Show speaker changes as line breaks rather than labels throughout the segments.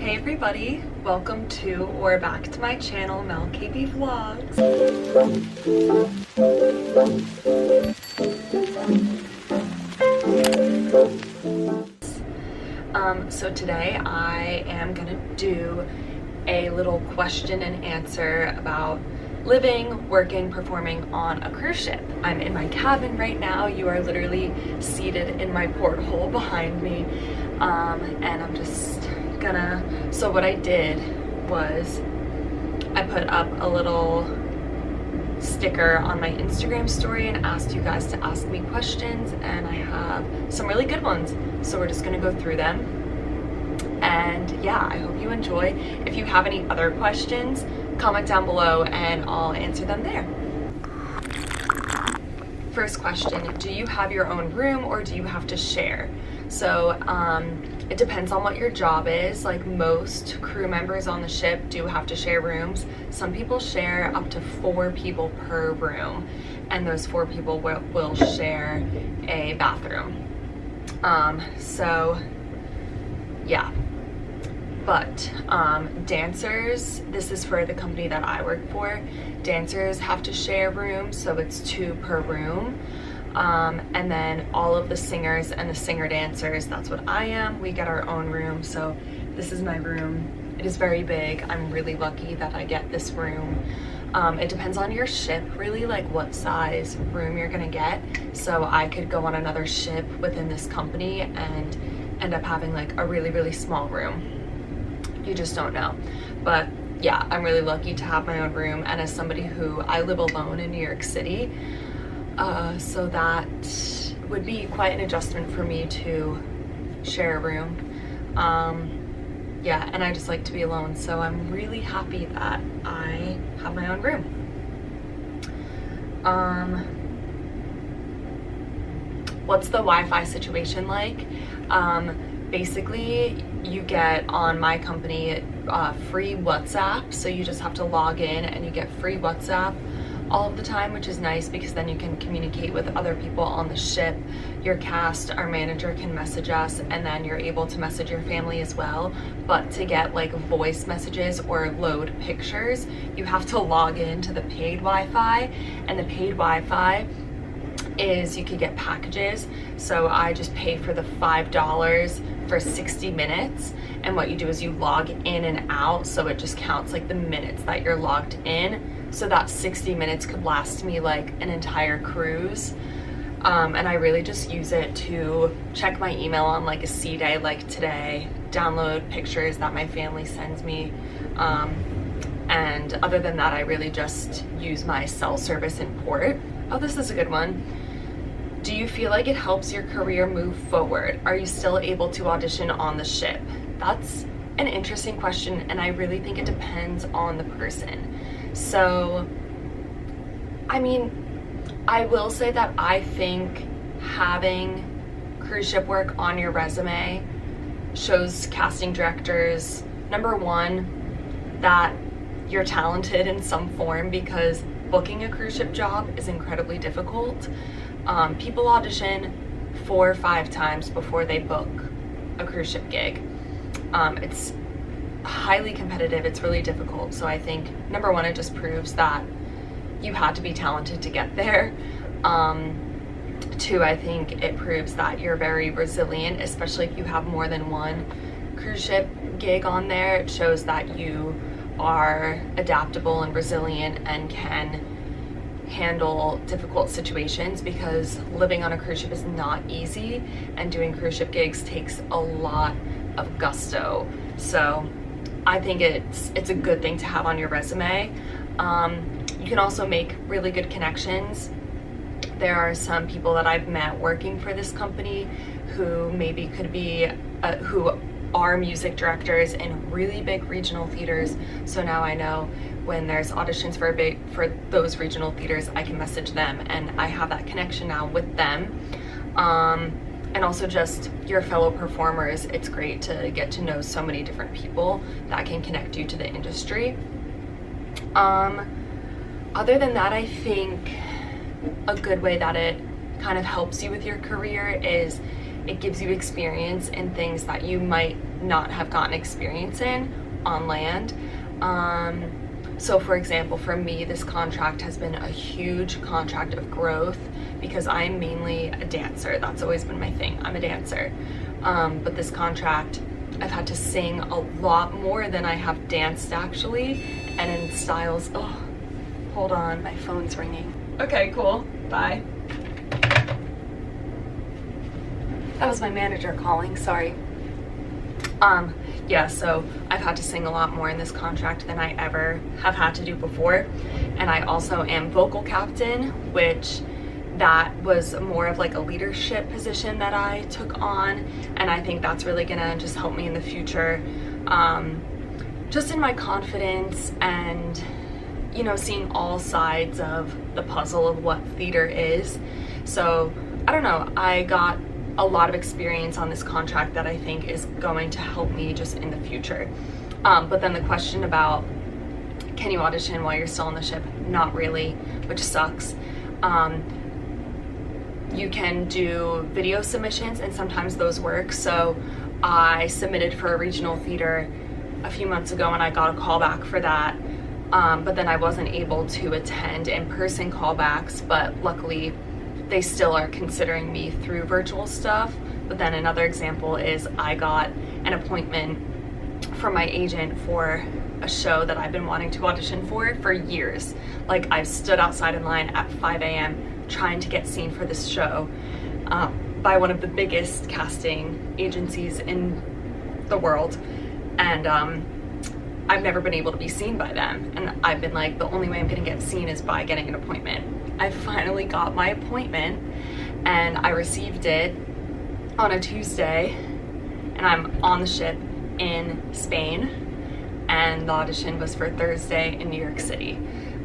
Hey everybody, welcome to or back to my channel, Mel KB Vlogs. So today I am gonna do a little question and answer about living, working, performing on a cruise ship. I'm in my cabin right now. You are literally seated in my porthole behind me, and I'm just gonna, so what I did was I put up a little sticker on my Instagram story and asked you guys to ask me questions, and I have some really good ones, so we're just gonna go through them. And yeah, I hope you enjoy. If you have any other questions, comment down below and I'll answer them there. First question, do you have your own room or do you have to share? So it depends on what your job is. Like, most crew members on the ship do have to share rooms. Some people share up to 4 people per room, and those 4 people will share a bathroom. So yeah. But dancers, this is for the company that I work for, dancers have to share rooms, so it's 2 per room. And then all of the singers and the singer dancers, that's what I am, we get our own room. So this is my room. It is very big. I'm really lucky that I get this room. It depends on your ship, really, like what size room you're gonna get. So I could go on another ship within this company and end up having like a really, really small room. You just don't know. But yeah, I'm really lucky to have my own room, and as somebody who, I live alone in New York City, so that would be quite an adjustment for me to share a room. Yeah, and I just like to be alone, so I'm really happy that I have my own room. What's the Wi-Fi situation like? Basically, you get on my company free WhatsApp, so you just have to log in and you get free WhatsApp all of the time, which is nice because then you can communicate with other people on the ship. Your cast, our manager, can message us, and then you're able to message your family as well. But to get like voice messages or load pictures, you have to log in to the paid Wi-Fi, and the paid Wi-Fi is, you could get packages. So I just pay for the $5 for 60 minutes, and what you do is you log in and out, so it just counts like the minutes that you're logged in. So that 60 minutes could last me like an entire cruise. And I really just use it to check my email on like a sea day like today, download pictures that my family sends me, and other than that, I really just use my cell service in port. Oh, this is a good one. Do you feel like it helps your career move forward? Are you still able to audition on the ship? That's an interesting question, and I really think it depends on the person. So, I mean, I will say that I think having cruise ship work on your resume shows casting directors, number one, that you're talented in some form, because booking a cruise ship job is incredibly difficult. People audition 4 or 5 times before they book a cruise ship gig. It's highly competitive, it's really difficult. So I think, number one, it just proves that you had to be talented to get there. 2, I think it proves that you're very resilient, especially if you have more than one cruise ship gig on there. It shows that you are adaptable and resilient and can handle difficult situations, because living on a cruise ship is not easy, and doing cruise ship gigs takes a lot of gusto. So I think it's a good thing to have on your resume. You can also make really good connections. There are some people that I've met working for this company who maybe could be who are music directors in really big regional theaters. So now I know when there's auditions for those regional theaters, I can message them, and I have that connection now with them. And also just your fellow performers, it's great to get to know so many different people that can connect you to the industry. Other than that, I think a good way that it kind of helps you with your career is it gives you experience in things that you might not have gotten experience in on land. So for example, for me, this contract has been a huge contract of growth because I'm mainly a dancer. That's always been my thing. I'm a dancer. But this contract, I've had to sing a lot more than I have danced actually, and in styles. Oh, hold on, my phone's ringing. Okay, cool, bye. That was my manager calling, sorry. Yeah, so I've had to sing a lot more in this contract than I ever have had to do before. And I also am vocal captain, which that was more of like a leadership position that I took on. And I think that's really gonna just help me in the future, just in my confidence and, you know, seeing all sides of the puzzle of what theater is. So I don't know, I got a lot of experience on this contract that I think is going to help me just in the future. But then the question about, can you audition while you're still on the ship? Not really, which sucks. You can do video submissions and sometimes those work. So I submitted for a regional theater a few months ago and I got a call back for that. But then I wasn't able to attend in-person callbacks, but luckily they still are considering me through virtual stuff. But then another example is I got an appointment from my agent for a show that I've been wanting to audition for years. Like I've stood outside in line at 5 a.m. trying to get seen for this show by one of the biggest casting agencies in the world. And I've never been able to be seen by them. And I've been like, the only way I'm gonna get seen is by getting an appointment. I finally got my appointment and I received it on a Tuesday and I'm on the ship in Spain and the audition was for Thursday in New York City.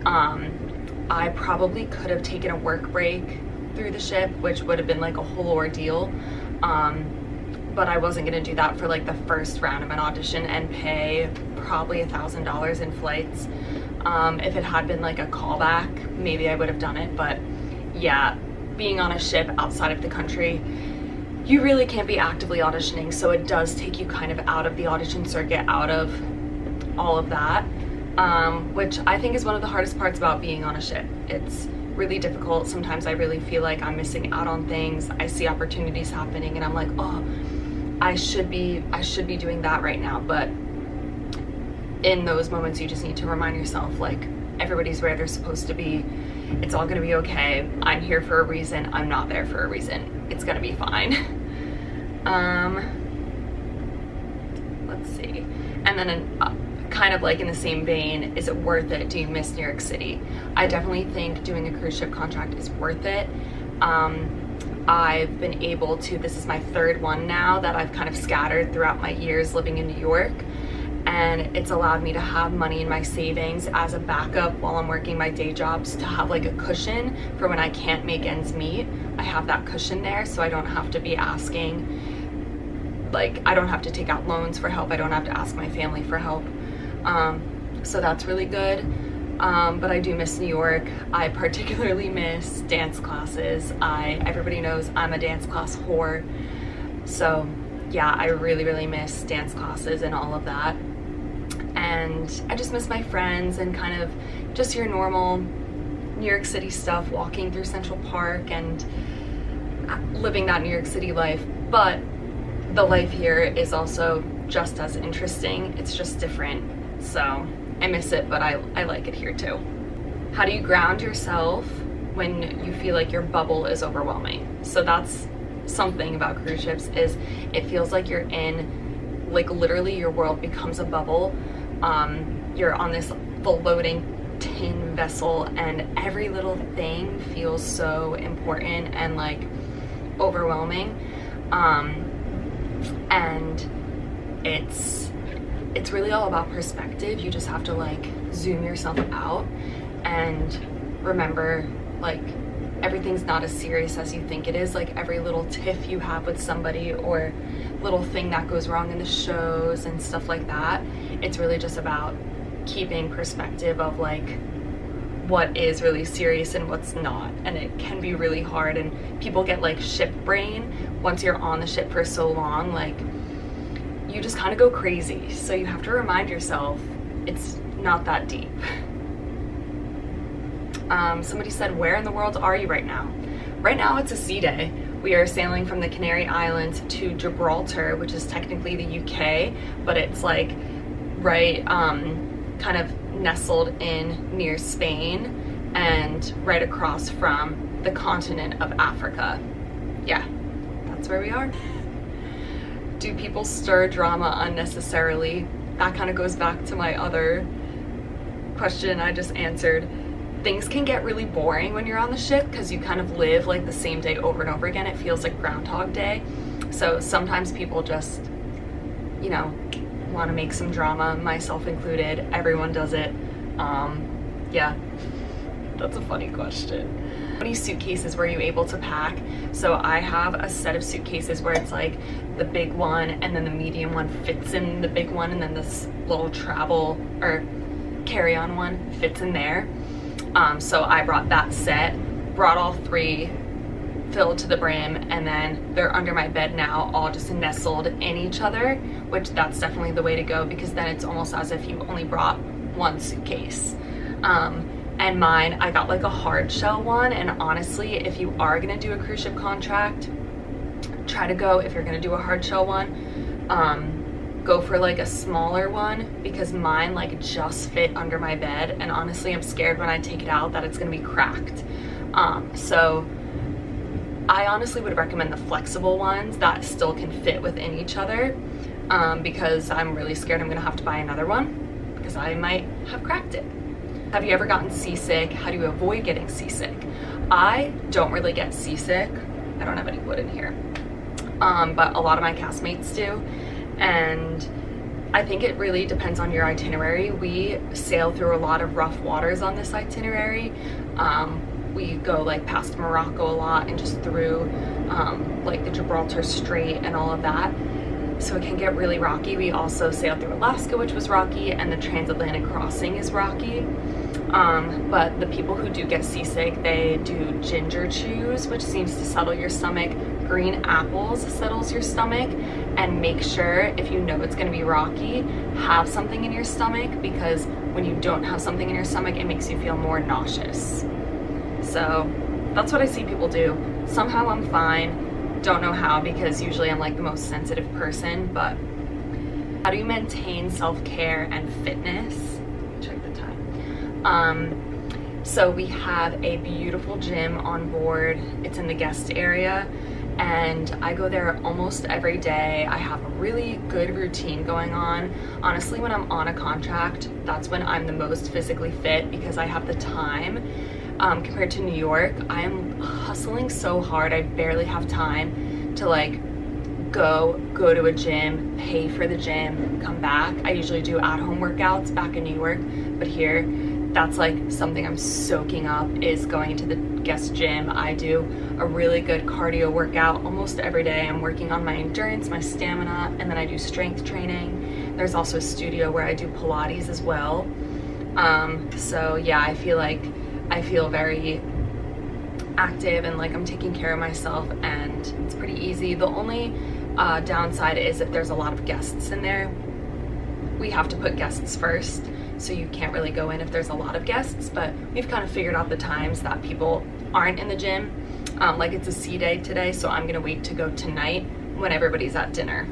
I probably could have taken a work break through the ship, which would have been like a whole ordeal. But I wasn't gonna do that for like the first round of an audition and pay probably $1,000 in flights. If it had been like a callback, maybe I would have done it, but yeah, being on a ship outside of the country, you really can't be actively auditioning, so it does take you kind of out of the audition circuit, out of all of that, which I think is one of the hardest parts about being on a ship. It's really difficult. Sometimes I really feel like I'm missing out on things. I see opportunities happening and I'm like, oh, I should be doing that right now, but in those moments you just need to remind yourself like everybody's where they're supposed to be. It's all gonna be okay. I'm here for a reason. I'm not there for a reason. It's gonna be fine. Let's see. And then kind of like in the same vein, is it worth it? Do you miss New York City? I definitely think doing a cruise ship contract is worth it. I've been able to, this is my third one now that I've kind of scattered throughout my years living in New York. And it's allowed me to have money in my savings as a backup while I'm working my day jobs, to have like a cushion for when I can't make ends meet. I have that cushion there, so I don't have to be asking, like I don't have to take out loans for help. I don't have to ask my family for help. So that's really good. But I do miss New York. I particularly miss dance classes. Everybody knows I'm a dance class whore. So yeah, I really, really miss dance classes and all of that. And I just miss my friends and kind of just your normal New York City stuff, walking through Central Park and living that New York City life. But the life here is also just as interesting. It's just different. So I miss it, but I like it here too. How do you ground yourself when you feel like your bubble is overwhelming? So that's something about cruise ships, is it feels like you're in, like literally your world becomes a bubble. You're on this floating tin vessel and every little thing feels so important and like overwhelming. And it's really all about perspective. You just have to like zoom yourself out and remember like everything's not as serious as you think it is. Like every little tiff you have with somebody or little thing that goes wrong in the shows and stuff like that, it's really just about keeping perspective of like what is really serious and what's not. And it can be really hard, and people get like ship brain once you're on the ship for so long. Like you just kind of go crazy. So you have to remind yourself it's not that deep. Somebody said, where in the world are you right now? Right now it's a sea day. We are sailing from the Canary Islands to Gibraltar, which is technically the UK, but it's like right kind of nestled in near Spain and right across from the continent of Africa. Yeah, that's where we are. Do people stir drama unnecessarily? That kind of goes back to my other question I just answered. Things can get really boring when you're on the ship because you kind of live like the same day over and over again. It feels like Groundhog Day. So sometimes people just, you know, want to make some drama, myself included. Everyone does it. Yeah, that's a funny question. How many suitcases were you able to pack? So I have a set of suitcases where it's like the big one and then the medium one fits in the big one, and then this little travel or carry-on one fits in there. So I brought that set, brought all three filled to the brim, and then they're under my bed now, all just nestled in each other, which that's definitely the way to go, because then it's almost as if you only brought one suitcase. And mine, I got like a hard shell one, and honestly, if you are gonna do a cruise ship contract, try to go, if you're gonna do a hard shell one, go for like a smaller one, because mine like just fit under my bed, and honestly I'm scared when I take it out that it's gonna be cracked. So I honestly would recommend the flexible ones that still can fit within each other, because I'm really scared I'm gonna have to buy another one because I might have cracked it. Have you ever gotten seasick? How do you avoid getting seasick? I don't really get seasick. I don't have any wood in here, but a lot of my castmates do. And I think it really depends on your itinerary. We sail through a lot of rough waters on this itinerary. We go like past Morocco a lot and just through like the Gibraltar Strait and all of that. So it can get really rocky. We also sailed through Alaska, which was rocky, and the transatlantic crossing is rocky. But the people who do get seasick, they do ginger chews, which seems to settle your stomach. Green apples settles your stomach. And make sure, if you know it's gonna be rocky, have something in your stomach, because when you don't have something in your stomach, it makes you feel more nauseous. So that's what I see people do. Somehow I'm fine. Don't know how, because usually I'm like the most sensitive person. But how do you maintain self-care and fitness? Check the time. So we have a beautiful gym on board. It's in the guest area, and I go there almost every day. I have a really good routine going on. Honestly, when I'm on a contract, that's when I'm the most physically fit, because I have the time. Compared to New York, I am hustling so hard, I barely have time to like go to a gym, pay for the gym, come back. I usually do at-home workouts back in New York, but here, that's like something I'm soaking up, is going into the guest gym. I do a really good cardio workout almost every day. I'm working on my endurance, my stamina, and then I do strength training. There's also a studio where I do Pilates as well. So yeah, I feel very active and like I'm taking care of myself, and it's pretty easy. The only downside is if there's a lot of guests in there, we have to put guests first. So you can't really go in if there's a lot of guests, but we've kind of figured out the times that people aren't in the gym. Like it's a sea day today, so I'm gonna wait to go tonight when everybody's at dinner.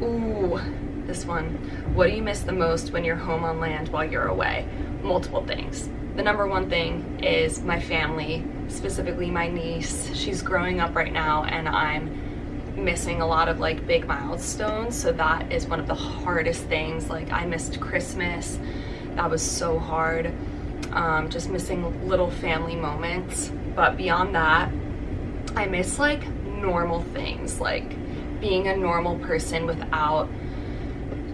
Ooh, this one. What do you miss the most when you're home on land while you're away? Multiple things. The number one thing is my family, specifically my niece. She's growing up right now, and I'm missing a lot of like big milestones, so that is one of the hardest things. Like I missed Christmas, that was so hard. Just missing little family moments. But beyond that, I miss like normal things, like being a normal person without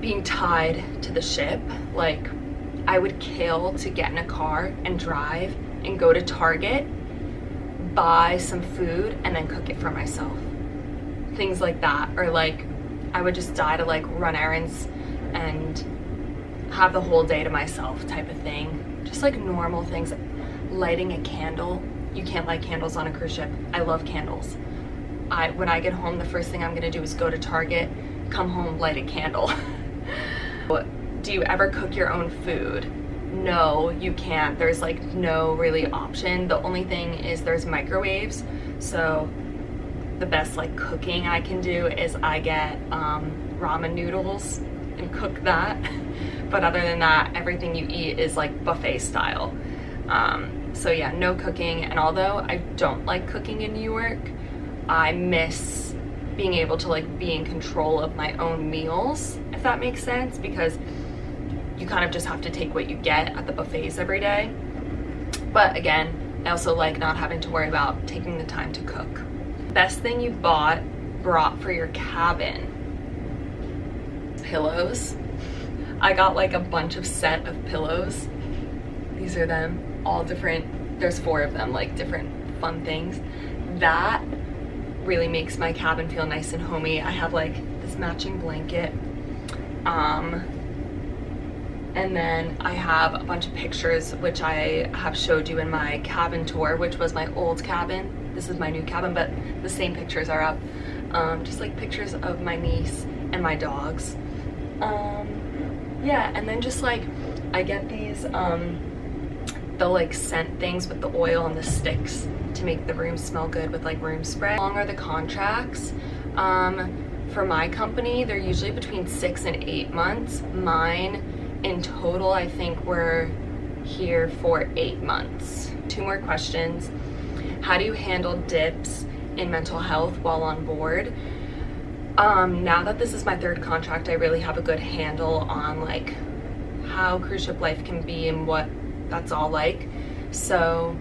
being tied to the ship. Like I would kill to get in a car and drive and go to Target, buy some food, and then cook it for myself. Things like that. Or like I would just die to like run errands and have the whole day to myself type of thing. Just like normal things. Lighting a candle. You can't light candles on a cruise ship. I love candles. When I get home, the first thing I'm gonna do is go to Target, come home, light a candle. Do you ever cook your own food? No, you can't. There's like no really option. The only thing is there's microwaves. So the best like cooking I can do is I get ramen noodles and cook that. But other than that, everything you eat is like buffet style. So yeah, no cooking. And although I don't like cooking in New York, I miss being able to like be in control of my own meals, if that makes sense, because you kind of just have to take what you get at the buffets every day. But again, I also like not having to worry about taking the time to cook. Best thing you brought for your cabin? Pillows. I got like a bunch of set of pillows. These are them, all different. There's 4 of them, like different fun things. That really makes my cabin feel nice and homey. I have like this matching blanket. And then I have a bunch of pictures, which I have showed you in my cabin tour, which was my old cabin. This is my new cabin, but the same pictures are up. Just like pictures of my niece and my dogs. Yeah, and then just like, I get these, the like scent things with the oil and the sticks to make the room smell good with like room spray. How long are the contracts? For my company, they're usually between 6 and 8 months. Mine, in total, I think we're here for 8 months. 2 more questions. How do you handle dips in mental health while on board? Now that this is my 3rd contract, I really have a good handle on like how cruise ship life can be and what that's all like. So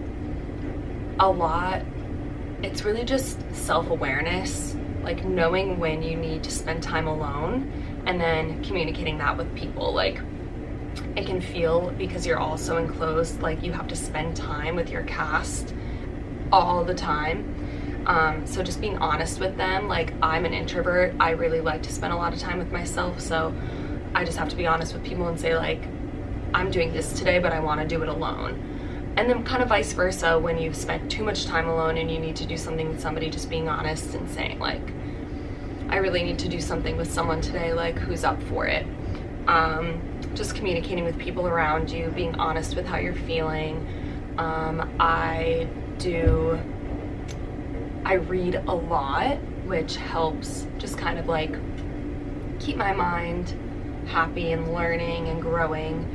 it's really just self-awareness, like knowing when you need to spend time alone and then communicating that with people. Like, it can feel, because you're also enclosed, like you have to spend time with your cast all the time. So just being honest with them, like I'm an introvert, I really like to spend a lot of time with myself, so I just have to be honest with people and say like, I'm doing this today, but I want to do it alone. And then kind of vice versa, when you've spent too much time alone and you need to do something with somebody, just being honest and saying like, I really need to do something with someone today, like who's up for it. Just communicating with people around you, being honest with how you're feeling. I read a lot, which helps just kind of like keep my mind happy and learning and growing,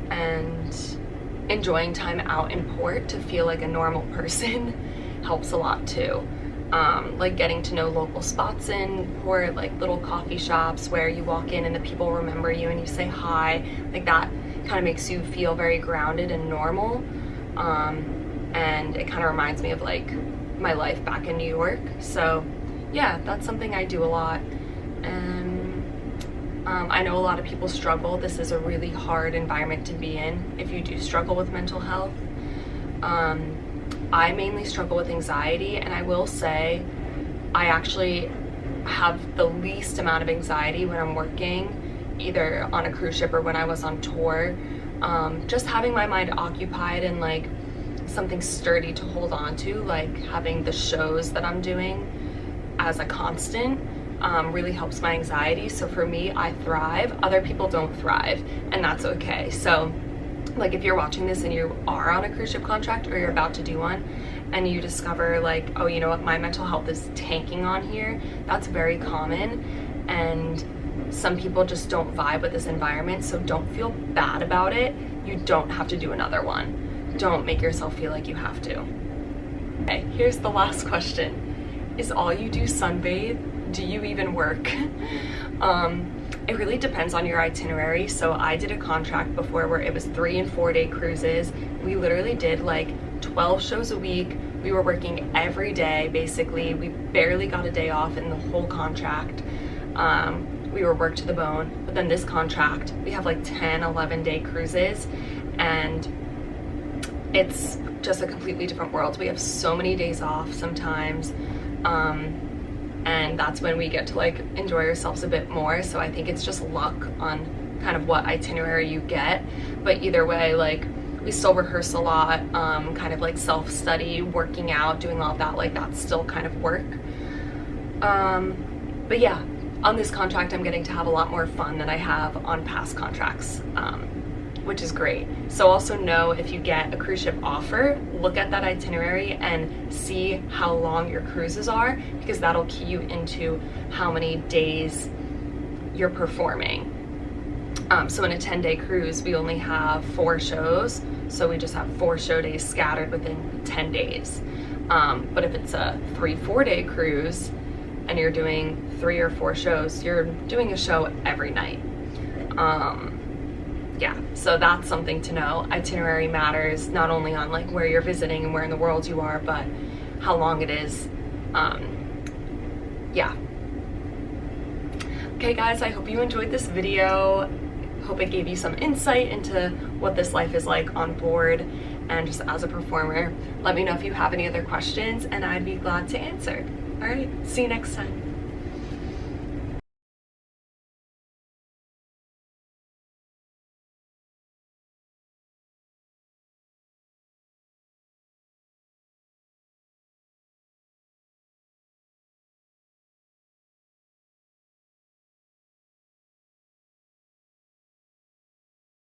and enjoying time out in port to feel like a normal person helps a lot too. Like getting to know local spots in port, like little coffee shops where you walk in and the people remember you and you say hi, like that kind of makes you feel very grounded and normal. And it kind of reminds me of like my life back in New York. So yeah, that's something I do a lot. And I know a lot of people struggle. This is a really hard environment to be in if you do struggle with mental health. I mainly struggle with anxiety, and I will say I actually have the least amount of anxiety when I'm working, either on a cruise ship or when I was on tour. Just having my mind occupied and like something sturdy to hold on to, like having the shows that I'm doing as a constant, really helps my anxiety. So for me, I thrive. Other people don't thrive, and that's okay. So like if you're watching this and you are on a cruise ship contract or you're about to do one and you discover like, oh, you know what, my mental health is tanking on here, that's very common, and some people just don't vibe with this environment. So don't feel bad about it. You don't have to do another one. Don't make yourself feel like you have to. Okay, here's the last question. Is all you do sunbathe? Do you even work? It really depends on your itinerary. So I did a contract before where it was 3 and 4 day cruises. We literally did like 12 shows a week. We were working every day, basically. We barely got a day off in the whole contract. We were worked to the bone. But then this contract, we have like 10, 11 day cruises, and it's just a completely different world. We have so many days off sometimes. And that's when we get to like enjoy ourselves a bit more. So I think it's just luck on kind of what itinerary you get. But either way, like we still rehearse a lot, kind of like self-study, working out, doing all of that, like that's still kind of work. But yeah, on this contract, I'm getting to have a lot more fun than I have on past contracts, which is great. So also know, if you get a cruise ship offer, look at that itinerary and see how long your cruises are, because that'll key you into how many days you're performing. So in a 10-day cruise, we only have 4 shows, so we just have 4 show days scattered within 10 days. But if it's a 3-4 day cruise and you're doing 3 or 4 shows, you're doing a show every night. Yeah, so that's something to know. Itinerary matters not only on like where you're visiting and where in the world you are, but how long it is. Yeah. Okay guys, I hope you enjoyed this video. Hope it gave you some insight into what this life is like on board and just as a performer. Let me know if you have any other questions and I'd be glad to answer. All right, see you next time.